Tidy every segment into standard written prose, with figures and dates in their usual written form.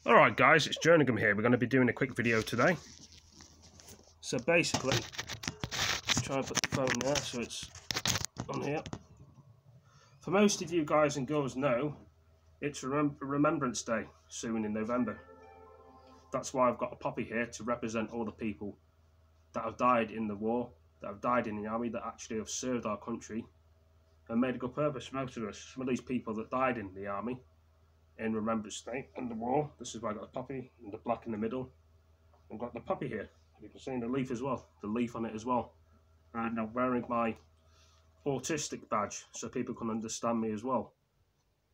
Alright guys, it's jerninhgam here. We're going to be doing a quick video today. So basically, let's try and put the phone there so it's on here. For most of you guys and girls know, it's Remembrance Day soon in November. That's why I've got a poppy here to represent all the people that have died in the war, that have died in the army, that actually have served our country and made a good purpose for most of us. Some of these people that died in the army in Remembrance Day and the war. This is why I got the poppy and the black in the middle. I've got the poppy here. You can see the leaf as well, the leaf on it as well. And I'm wearing my autistic badge so people can understand me as well,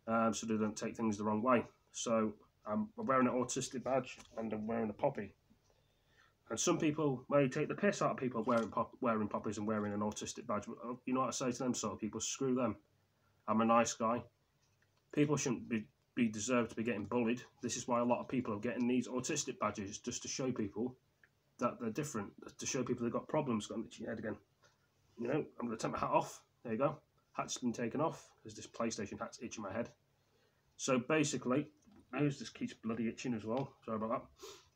so they don't take things the wrong way. So I'm wearing an autistic badge and I'm wearing a poppy. And some people may take the piss out of people wearing poppies and wearing an autistic badge. You know what I say to them sort of people? Screw them. I'm a nice guy. People shouldn't be deserve to be getting bullied. This is why a lot of people are getting these autistic badges, just to show people that they're different, to show people they've got problems. Got an itchy head again. You know, I'm going to take my hat off. There you go. Hat's been taken off because this PlayStation hat's itching my head. So basically, nose just keeps bloody itching as well. Sorry about that.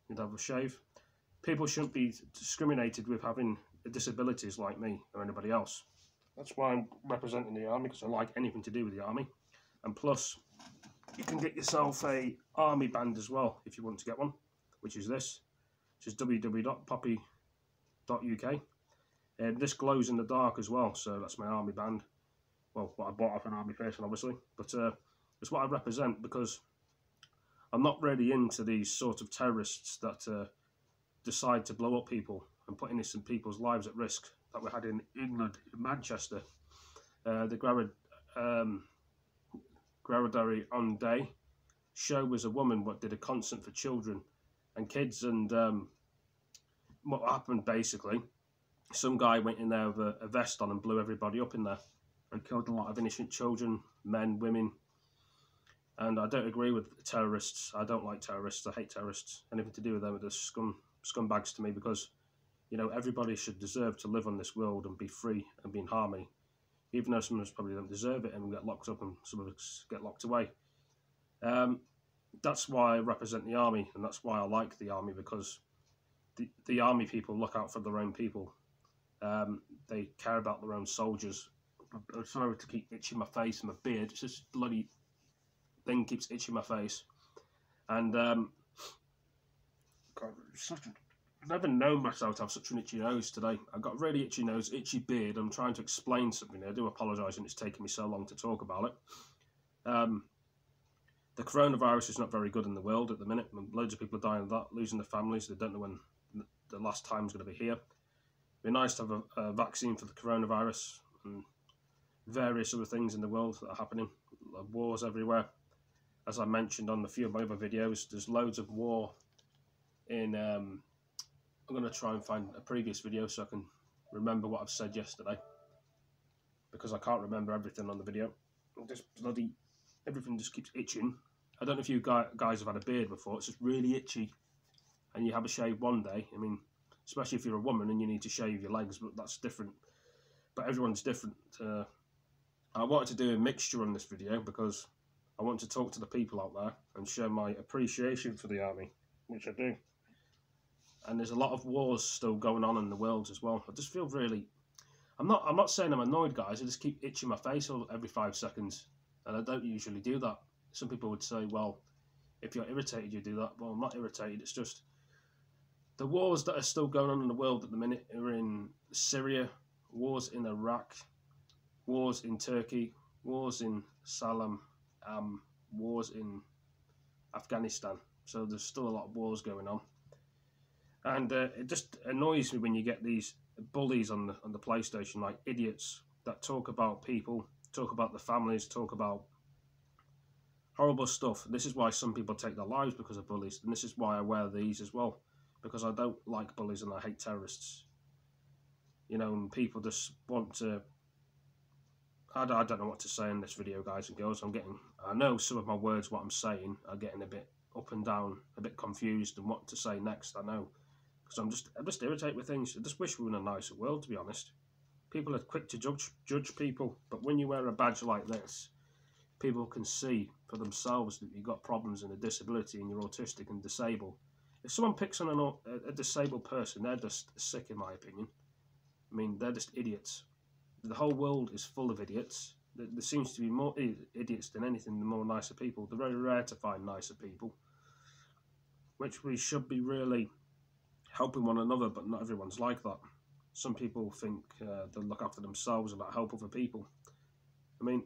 Need to have a shave. People shouldn't be discriminated with having disabilities like me or anybody else. That's why I'm representing the army, because I like anything to do with the army. And plus, you can get yourself a army band as well if you want to get one, which is this, which is www.poppy.uk. And this glows in the dark as well, so that's my army band. Well, what I bought off an army person, obviously, but it's what I represent, because I'm not really into these sort of terrorists that decide to blow up people and put innocent people's lives at risk, that we had in England, in Manchester. The Gravadary on Day show was a woman what did a concert for children and kids, and what happened basically, some guy went in there with a vest on and blew everybody up in there and killed a lot of innocent children, men, women. And I don't agree with terrorists. I don't like terrorists. I hate terrorists. Anything to do with them are just scumbags to me, because you know, everybody should deserve to live on this world and be free and be in harmony. Even though some of us probably don't deserve it and get locked up and some of us get locked away. That's why I represent the army, and that's why I like the army, because the army people look out for their own people. They care about their own soldiers. I'm sorry to keep itching my face and my beard. It's just bloody thing keeps itching my face. And God, I've never known myself to have such an itchy nose today. I've got a really itchy nose, itchy beard. I'm trying to explain something. I do apologise, and it's taken me so long to talk about it. The coronavirus is not very good in the world at the minute. Loads of people are dying of that, losing their families. They don't know when the last time is going to be here. It'd be nice to have a vaccine for the coronavirus and various other things in the world that are happening. Wars everywhere. As I mentioned on a few of my other videos, there's loads of war in... I'm going to try and find a previous video so I can remember what I've said yesterday, because I can't remember everything on the video. Everything just keeps itching. I don't know if you guys have had a beard before. It's just really itchy, and you have a shave one day. I mean, especially if you're a woman and you need to shave your legs, but that's different. But everyone's different. I wanted to do a mixture on this video because I want to talk to the people out there and show my appreciation for the army, which I do. And there's a lot of wars still going on in the world as well. I just feel really... I'm not saying I'm annoyed, guys. I just keep itching my face every 5 seconds. And I don't usually do that. Some people would say, well, if you're irritated, you do that. Well, I'm not irritated. It's just the wars that are still going on in the world at the minute are in Syria, wars in Iraq, wars in Turkey, wars in Salam, wars in Afghanistan. So there's still a lot of wars going on. And it just annoys me when you get these bullies on the PlayStation, like idiots that talk about people, talk about the families, talk about horrible stuff. This is why some people take their lives because of bullies, and this is why I wear these as well, because I don't like bullies and I hate terrorists. You know, and people just want to... I don't know what to say in this video, guys and girls. I know some of my words, what I'm saying, are getting a bit up and down, a bit confused, and what to say next, I know. Because I'm just irritated with things. I just wish we were in a nicer world, to be honest. People are quick to judge people, but when you wear a badge like this, people can see for themselves that you've got problems and a disability and you're autistic and disabled. If someone picks on a disabled person, they're just sick, in my opinion. I mean, they're just idiots. The whole world is full of idiots. There seems to be more idiots than anything, the more nicer people. They're very rare to find nicer people, which we should be really helping one another, but not everyone's like that. Some people think they'll look after themselves and not help other people. I mean,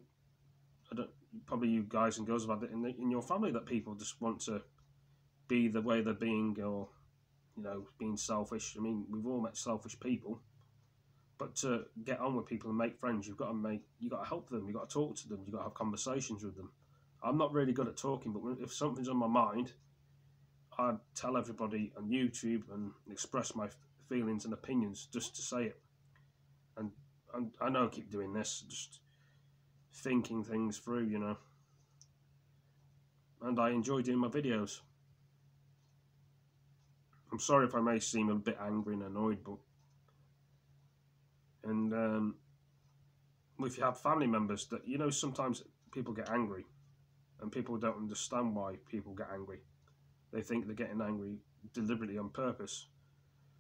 probably you guys and girls have had it in your family that people just want to be the way they're being, or being selfish. I mean, we've all met selfish people, but to get on with people and make friends, you've got to help them. You've got to talk to them. You've got to have conversations with them. I'm not really good at talking, but if something's on my mind, I'd tell everybody on YouTube and express my feelings and opinions just to say it. And I know I keep doing this, just thinking things through, and I enjoy doing my videos. I'm sorry if I may seem a bit angry and annoyed, but if you have family members that, sometimes people get angry and people don't understand why people get angry. They think they're getting angry deliberately on purpose.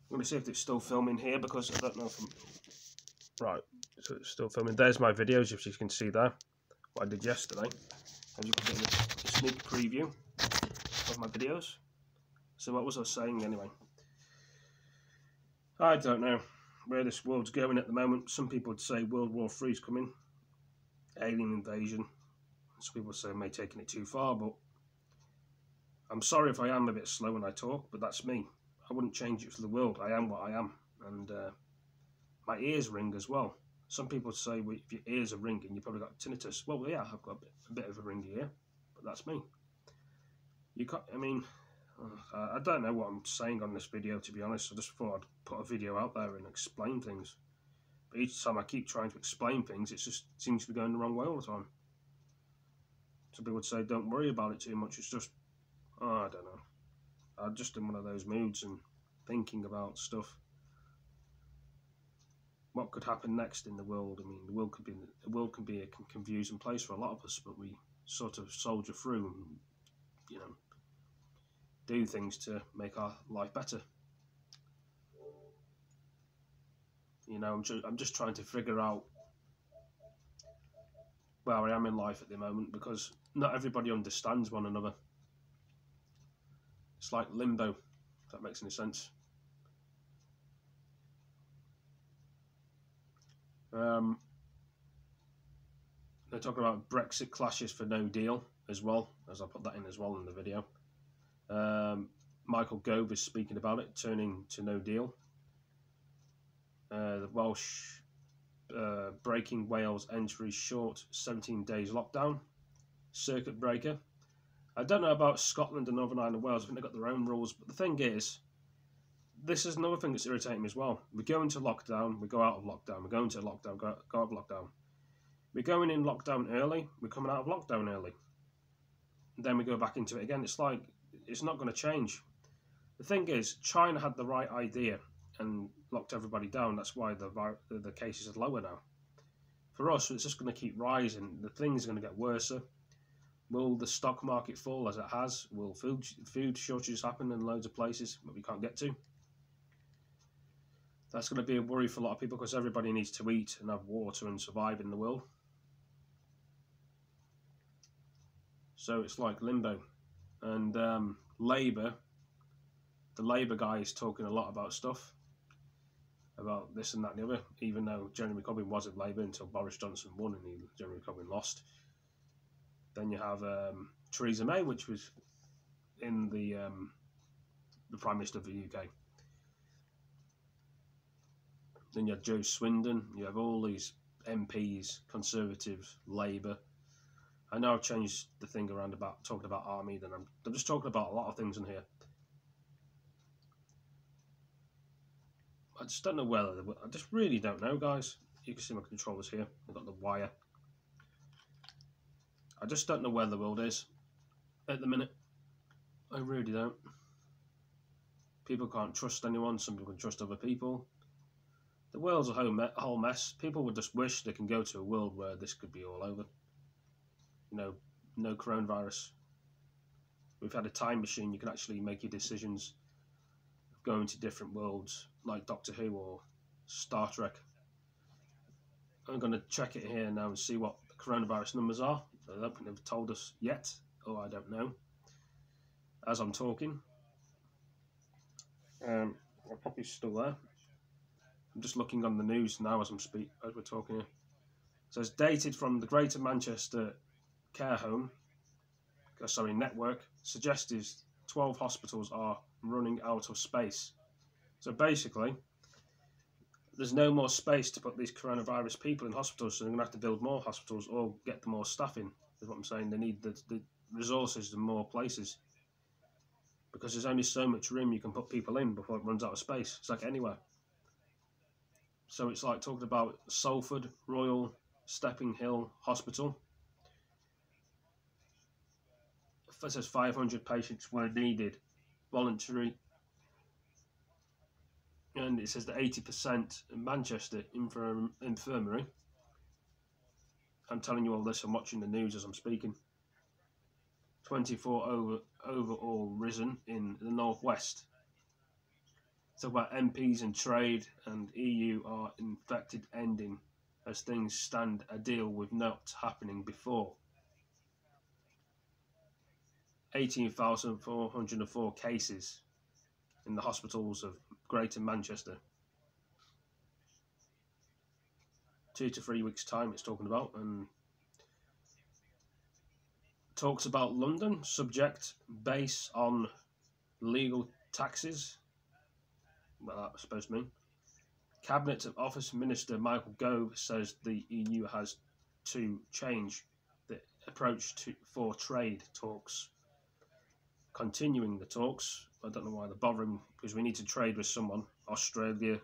I'm going to see if it's still filming here, because I don't know if I'm... Right, so it's still filming. There's my videos, if you can see there, what I did yesterday. As you can get a sneak preview of my videos. So what was I saying anyway? I don't know where this world's going at the moment. Some people would say World War III is coming, alien invasion. Some people say I may taking it too far, but I'm sorry if I am a bit slow when I talk, but that's me. I wouldn't change it for the world. I am what I am, and my ears ring as well. Some people say, well, if your ears are ringing, you've probably got tinnitus. Well, yeah, I've got a bit of a ringy ear, but that's me. You can't, I mean, I don't know what I'm saying on this video, to be honest. I just thought I'd put a video out there and explain things. But each time I keep trying to explain things, it just seems to be going the wrong way all the time. Some people would say, don't worry about it too much. It's just, I don't know. I'm just in one of those moods and thinking about stuff. What could happen next in the world? I mean, the world can be a confusing place for a lot of us, but we sort of soldier through and, do things to make our life better. I'm just trying to figure out where I am in life at the moment, because not everybody understands one another. It's like limbo, if that makes any sense. They're talking about Brexit clashes for no deal as well, as I put that in as well in the video. Michael Gove is speaking about it, turning to no deal. The Welsh breaking Wales entry short 17 days lockdown. Circuit breaker. I don't know about Scotland and Northern Ireland and Wales. I think they've got their own rules, but the thing is, this is another thing that's irritating me as well. We go into lockdown, we go out of lockdown, we go into lockdown, go out of lockdown. We're going in lockdown early, we're coming out of lockdown early. Then we go back into it again. It's like, it's not going to change. The thing is, China had the right idea and locked everybody down. That's why the cases are lower now. For us, it's just going to keep rising. The thing's going to get worse. Will the stock market fall as it has? Will food shortages happen in loads of places that we can't get to? That's going to be a worry for a lot of people, because everybody needs to eat and have water and survive in the world. So it's like limbo. And Labour, the Labour guy is talking a lot about stuff, about this and that and the other, even though Jeremy Corbyn was at Labour until Boris Johnson won and Jeremy Corbyn lost. Then you have Theresa May, which was in the Prime Minister of the UK. Then you have Joe Swindon. You have all these MPs, Conservatives, Labour. I know I've changed the thing around about talking about army, then I'm just talking about a lot of things in here. I just don't know whether, I just really don't know, guys. You can see my controllers here. I've got the wire. I just don't know where the world is at the minute. I really don't. People can't trust anyone. Some people can trust other people. The world's a whole mess. People would just wish they can go to a world where this could be all over. you know, no coronavirus. We've had a time machine. You can actually make your decisions of going to different worlds, like Doctor Who or Star Trek. I'm going to check it here now and see what the coronavirus numbers are. They haven't told us yet, or I don't know. As I'm talking, I'm probably still there. I'm just looking on the news now as we're talking here. So it's dated from the Greater Manchester network, suggests 12 hospitals are running out of space. So basically, there's no more space to put these coronavirus people in hospitals, so they're going to have to build more hospitals or get more staff in, is what I'm saying. They need the resources in more places, because there's only so much room you can put people in before it runs out of space. It's like anywhere. So it's like talking about Salford Royal Stepping Hill Hospital. It says 500 patients were needed, voluntary, and it says that 80% in Manchester Infirmary. I'm telling you all this, I'm watching the news as I'm speaking. 24 overall risen in the northwest. Talk about MPs and trade and EU are infected ending as things stand, a deal with not happening before. 18,404 cases in the hospitals of Greater Manchester. 2 to 3 weeks time it's talking about, and talks about London subject base on legal taxes. Well, that's supposed to mean. Cabinet Office Minister Michael Gove says the EU has to change the approach for trade talks. Continuing the talks, I don't know why they're bothering, because we need to trade with someone. Australia,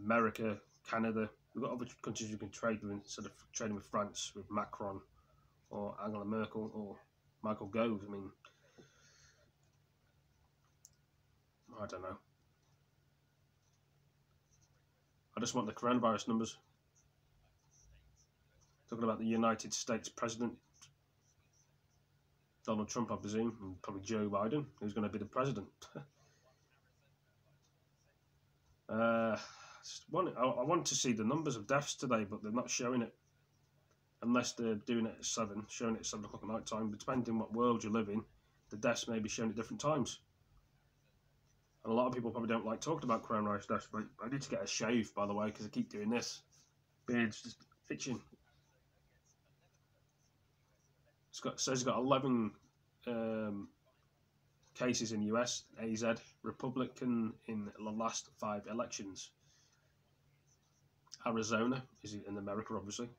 America, Canada. We've got other countries we can trade with instead of trading with France, with Macron or Angela Merkel or Michael Gove. I mean, I don't know. I just want the coronavirus numbers. Talking about the United States President, Donald Trump, I presume, and probably Joe Biden, who's going to be the president. I want to see the numbers of deaths today, but they're not showing it. Unless they're doing it at 7, showing it at 7 o'clock at night time. But depending on what world you live in, the deaths may be shown at different times. And a lot of people probably don't like talking about coronavirus deaths, but I need to get a shave, by the way, because I keep doing this. Beard's just itching. It says it's got 11 cases in US, AZ, Republican in the last 5 elections. Arizona is in America, obviously.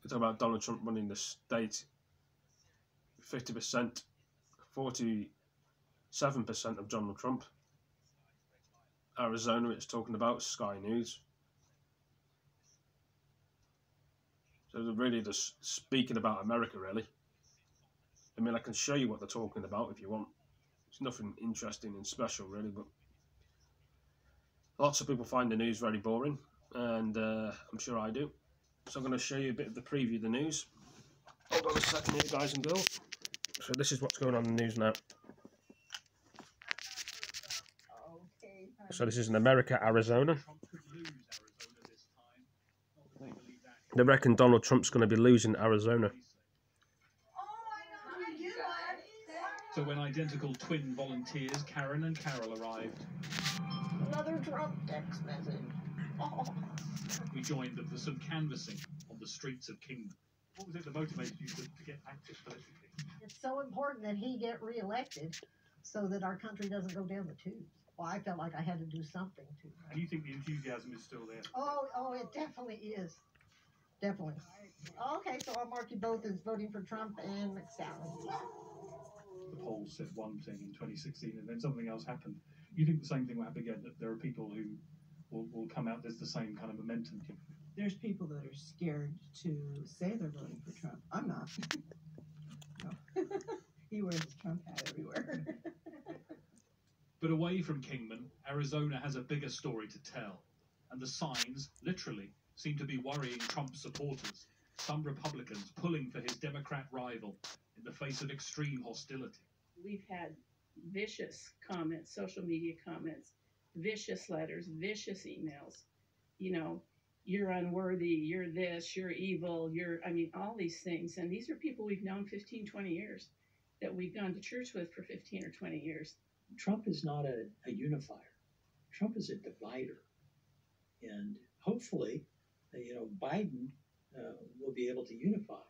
We're talking about Donald Trump running the state. 50%, 47% of Donald Trump. Arizona, it's talking about Sky News. So they're really just speaking about America, really. I mean, I can show you what they're talking about if you want. It's nothing interesting and special, really, but lots of people find the news very boring, and I'm sure I do. So I'm going to show you a bit of the preview of the news. Hold on a second here, guys and girls. So this is what's going on in the news now. So this is in America, Arizona. They reckon Donald Trump's going to be losing Arizona. So when identical twin volunteers, Karen and Carol, arrived. Another Trump text message. Oh. We joined them for some canvassing on the streets of Kingman. What was it that motivated you to get active politically? It's so important that he get re-elected so that our country doesn't go down the tubes. Well, I felt like I had to do something to. And you think the enthusiasm is still there? Oh, it definitely is. Definitely. Okay, so I'll mark you both as voting for Trump and McSally. The polls said one thing in 2016 and then something else happened. You think the same thing will happen again, that there are people who will come out, there's the same kind of momentum? There's people that are scared to say they're voting for Trump. I'm not. No. He wears his Trump hat everywhere. But away from Kingman, Arizona has a bigger story to tell. And the signs literally seem to be worrying Trump supporters. Some Republicans pulling for his Democrat rival in the face of extreme hostility. We've had vicious comments, social media comments, vicious letters, vicious emails. You know, you're unworthy, you're this, you're evil, all these things. And these are people we've known 15, 20 years, that we've gone to church with for 15 or 20 years. Trump is not a unifier. Trump is a divider. And hopefully, Biden will be able to unify.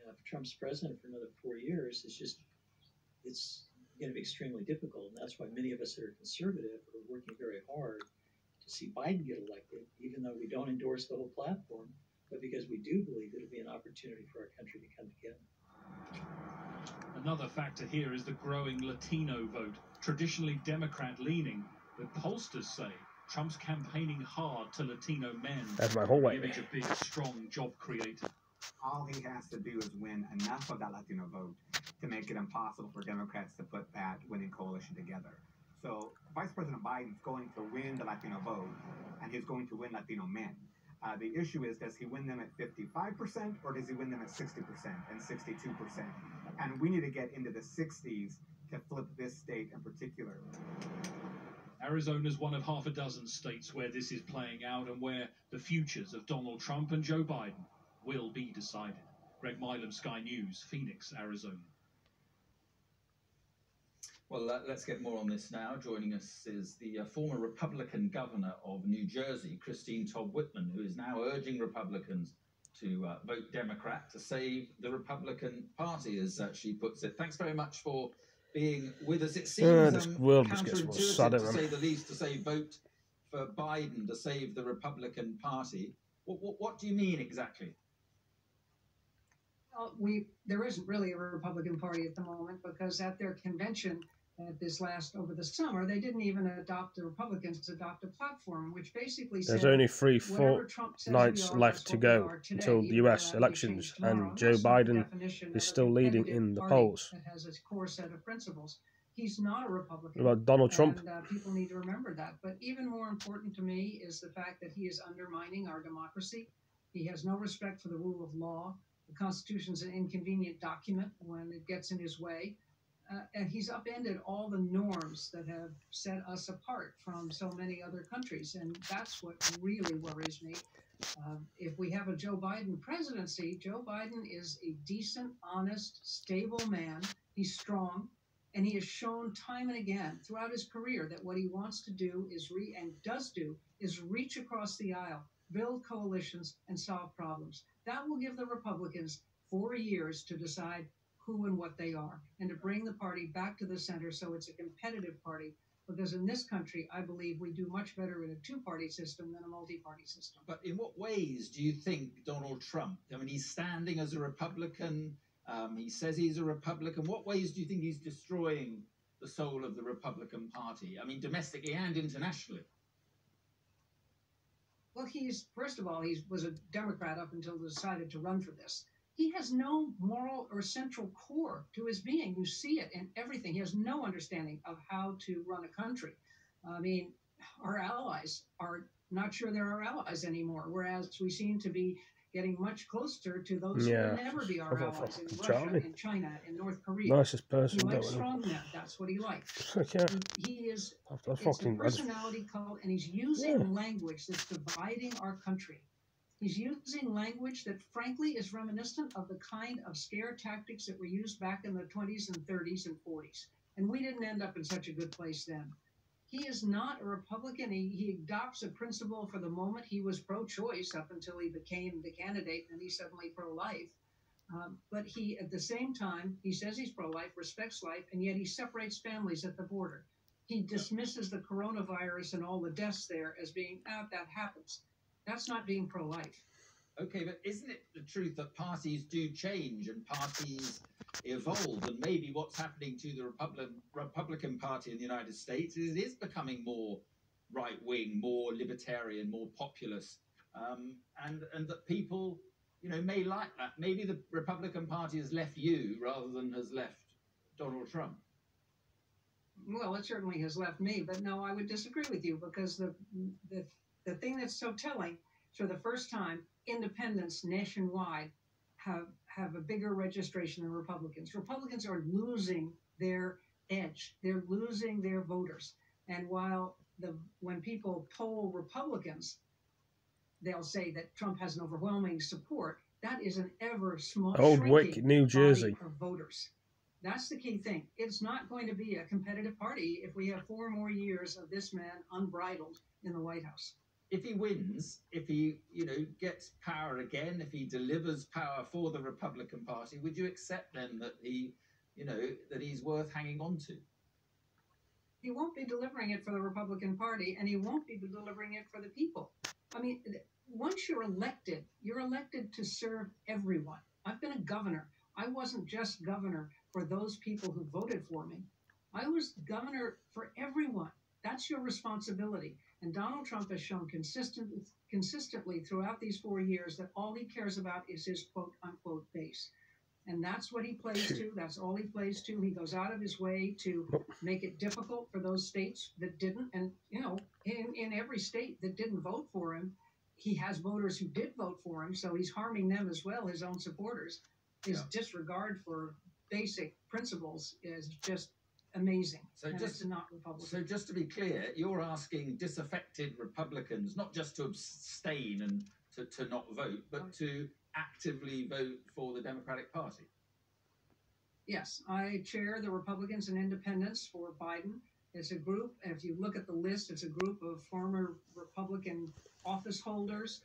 If Trump's president for another 4 years, it's going to be extremely difficult. And that's why many of us that are conservative are working very hard to see Biden get elected, even though we don't endorse the whole platform, but because we do believe it'll be an opportunity for our country to come together. Another factor here is the growing Latino vote, traditionally Democrat-leaning, but pollsters say Trump's campaigning hard to Latino men. That's my whole way. The image of being a strong job creator. All he has to do is win enough of that Latino vote to make it impossible for Democrats to put that winning coalition together. So Vice President Biden's going to win the Latino vote, and he's going to win Latino men. The issue is, does he win them at 55% or does he win them at 60% and 62%? And we need to get into the 60s to flip this state in particular. Arizona's one of half a dozen states where this is playing out and where the futures of Donald Trump and Joe Biden will be decided. Greg Milam, Sky News, Phoenix, Arizona. Well, let's get more on this now. Joining us is the former Republican governor of New Jersey, Christine Todd Whitman, who is now urging Republicans to vote Democrat to save the Republican Party, as she puts it. Thanks very much for being with us. It seems this world just gets more sudden, counterintuitive, to say the least, to say vote for Biden to save the Republican Party. What do you mean exactly? Well, there isn't really a Republican Party at the moment, because at their convention over the summer, they didn't even the Republicans adopt a platform, which basically There's said, only 3 fortnights left to go until the US elections, and Joe Biden is still leading in the polls. That has a core set of principles. He's not a Republican. What about Donald Trump? And people need to remember that. But even more important to me is the fact that he is undermining our democracy. He has no respect for the rule of law. The Constitution's an inconvenient document when it gets in his way. And he's upended all the norms that have set us apart from so many other countries. And that's what really worries me. If we have a Joe Biden presidency, Joe Biden is a decent, honest, stable man. He's strong. And he has shown time and again throughout his career that what he wants to do is reach across the aisle, build coalitions, and solve problems. That will give the Republicans 4 years to decide who and what they are, and to bring the party back to the center so it's a competitive party. Because in this country, I believe we do much better in a two-party system than a multi-party system. But in what ways do you think Donald Trump, I mean, he's standing as a Republican, he says he's a Republican. What ways do you think he's destroying the soul of the Republican Party? I mean, domestically and internationally. Well, first of all, he was a Democrat up until he decided to run for this. He has no moral or central core to his being. You see it in everything. He has no understanding of how to run a country. I mean, our allies are not sure they're our allies anymore, whereas we seem to be getting much closer to those who will never be our allies in Russia, in China, in North Korea. Nicest person. He likes strongmen. That's what he likes. He is. It's a personality cult, and he's using language that's dividing our country. He's using language that, frankly, is reminiscent of the kind of scare tactics that were used back in the 20s and 30s and 40s. And we didn't end up in such a good place then. He is not a Republican. He adopts a principle for the moment. He was pro-choice up until he became the candidate, and he's suddenly pro-life. But he, at the same time, he says he's pro-life, respects life, and yet he separates families at the border. He dismisses the coronavirus and all the deaths there as being, that happens. That's not being pro-life. Okay, but isn't it the truth that parties do change and parties evolve? And maybe what's happening to the Republican Party in the United States is it is becoming more right-wing, more libertarian, more populist, and that people, may like that. Maybe the Republican Party has left you rather than has left Donald Trump. Well, it certainly has left me, but no, I would disagree with you, because the thing that's so telling, for the first time, independents nationwide have a bigger registration than Republicans. Republicans are losing their edge. They're losing their voters. And while when people poll Republicans, they'll say that Trump has an overwhelming support. That is an ever small Old Wick, New Jersey. body of voters. That's the key thing. It's not going to be a competitive party if we have 4 more years of this man unbridled in the White House. If he wins, if he, gets power again, if he delivers power for the Republican Party, would you accept then that that he's worth hanging on to? He won't be delivering it for the Republican Party, and he won't be delivering it for the people. I mean, once you're elected to serve everyone. I've been a governor. I wasn't just governor for those people who voted for me. I was governor for everyone. That's your responsibility. And Donald Trump has shown consistently throughout these 4 years that all he cares about is his quote-unquote base. And that's what he plays to. That's all he plays to. He goes out of his way to make it difficult for those states that didn't. And, in every state that didn't vote for him, he has voters who did vote for him. So he's harming them as well, his own supporters. His disregard for basic principles is just amazing. So it's not Republican. So just to be clear, you're asking disaffected Republicans not just to abstain and to not vote, but to actively vote for the Democratic Party. Yes, I chair the Republicans and Independents for Biden. It's a group, and if you look at the list, it's a group of former Republican office holders,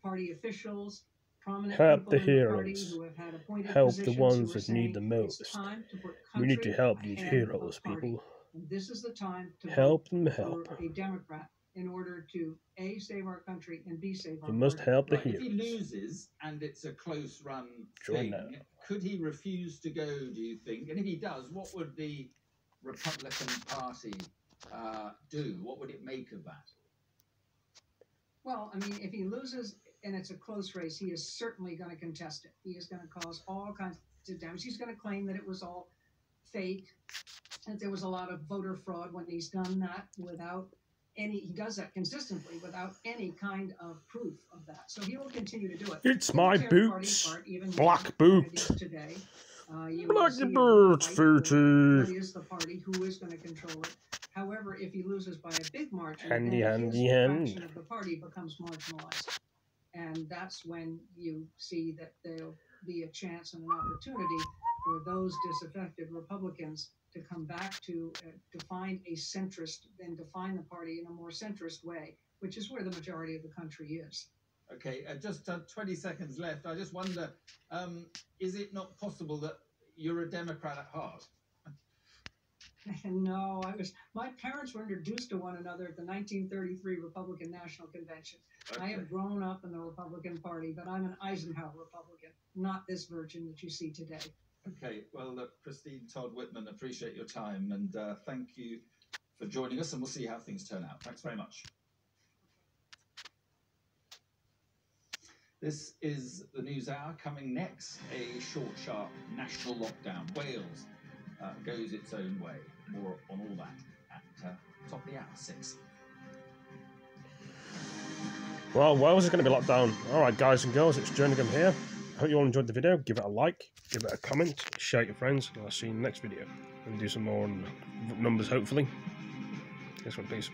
party officials, prominent help people the in the party heroes. who have had appointed Help positions the ones who are that need the saying, most. "It's time to put We need to country help these ahead heroes, of party." people. And this is the time to Help vote them help. for a Democrat in order to A, save our country, and B, save our We must party. help the Right, if he heroes. loses and it's a close run Join thing, now. could he refuse to go, do you think? And if he does, what would the Republican Party do? What would it make of that? Well, I mean, if he loses and it's a close race, he is certainly going to contest it. He is going to cause all kinds of damage. He's going to claim that it was all fake, that there was a lot of voter fraud when he's done that without any, he does that consistently without any kind of proof of that. So he will continue to do it. It's He will my tear the party boots. apart even more Black than it boots. is today. You will Black see a boots, fight for Footy. what is the party, who is going to control it. However, if he loses by a big margin, Handy, then handy, his hand. fraction of the party becomes marginalized. And that's when you see that there'll be a chance and an opportunity for those disaffected Republicans to come back to find a centrist and define the party in a more centrist way, which is where the majority of the country is. Okay, just 20 seconds left. I just wonder, is it not possible that you're a Democrat at heart? No, my parents were introduced to one another at the 1933 Republican National Convention. Okay. I have grown up in the Republican Party, but I'm an Eisenhower Republican, not this version that you see today. Okay, well, look, Christine Todd Whitman, appreciate your time, and thank you for joining us, and we'll see how things turn out. Thanks very much. This is the News Hour. Coming next, a short, sharp national lockdown. Wales goes its own way. More on all that at top of the hour, 6. Well, Wales is going to be locked down. Alright, guys and girls, it's jerninhgam here. I hope you all enjoyed the video. Give it a like, give it a comment, share it with your friends, and I'll see you in the next video. And do some more on numbers, hopefully. This one, please.